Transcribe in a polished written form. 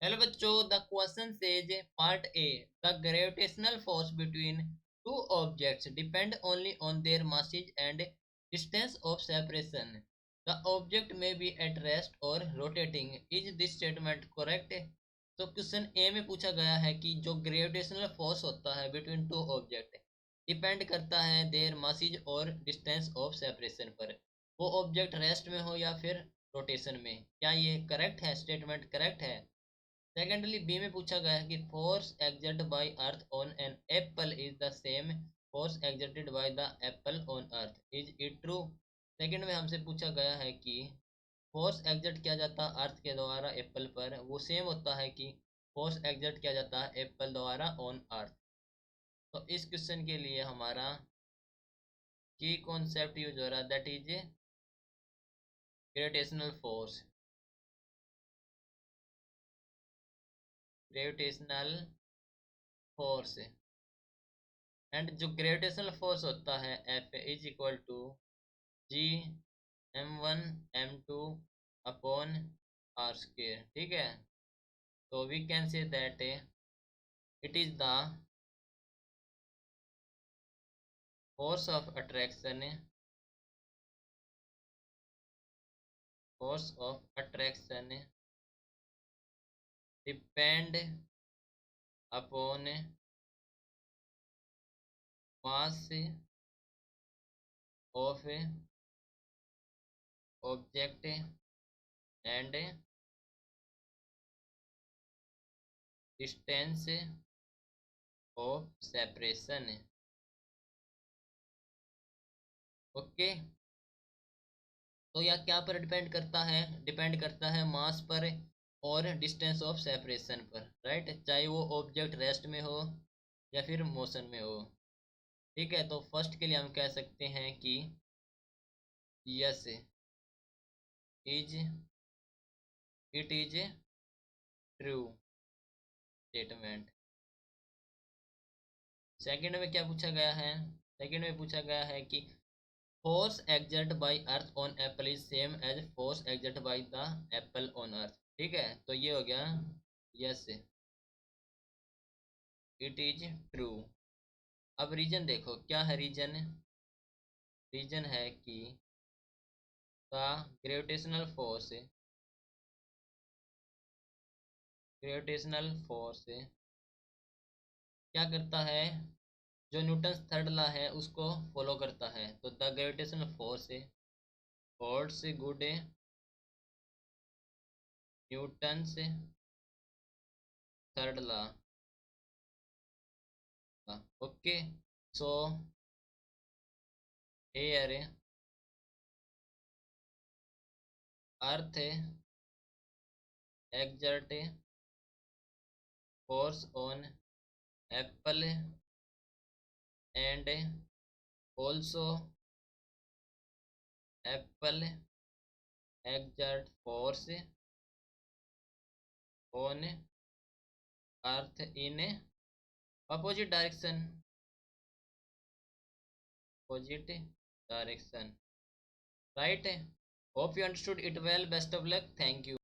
Hello बच्चों, the question says part A, the gravitational force between two objects depend only on their masses and distance of separation. The object में B at rest और rotating. Is this statement correct? तो question ए में पूछा गया है कि जो gravitational force होता है बिटवीन टू ऑब्जेक्ट डिपेंड करता है देयर masses और डिस्टेंस ऑफ सेपरेशन पर. वो ऑब्जेक्ट रेस्ट में हो या फिर रोटेशन में. क्या ये करेक्ट है? स्टेटमेंट करेक्ट है. सेकेंडली बी में पूछा गया है कि force exerted by earth on an apple is the same force exerted by the apple on earth. Is it true? Second में हमसे पूछा गया है कि फोर्स एक्सर्ट किया जाता है अर्थ के द्वारा एप्पल पर, वो सेम होता है कि फोर्स एक्सर्ट किया जाता है एप्पल द्वारा ऑन अर्थ. तो इस क्वेश्चन के लिए हमारा की कॉन्सेप्ट यूज हो रहा है, that is gravitational force. Gravitational force. And जो ग्रेविटेशनल फोर्स होता है F is equal to G m1 m2 upon R square. ठीक है, तो we can say that it is the force of attraction. Force of attraction depend upon mass of object and distance of separation. Okay, तो यह क्या पर depend करता है? Depend करता है मास पर और डिस्टेंस ऑफ सेपरेशन पर, राइट? चाहे वो ऑब्जेक्ट रेस्ट में हो या फिर मोशन में हो. ठीक है, तो फर्स्ट के लिए हम कह सकते हैं कि yes is it is true statement. Second में क्या पूछा गया है? सेकंड में पूछा गया है कि force exert by earth on apple is same as force exert by the apple on earth. ठीक है, तो ये हो गया यस इट इज ट्रू. अब रीजन देखो, क्या है रीजन? रीजन है कि द ग्रेविटेशनल फोर्स क्या करता है? जो न्यूटन थर्ड लॉ है उसको फॉलो करता है. तो the gravitational force holds good Newton third law. Okay, so here earth exert force on apple and also apple exert force on earth in opposite direction. Opposite direction, right? Hope you understood it well. Best of luck. Thank you.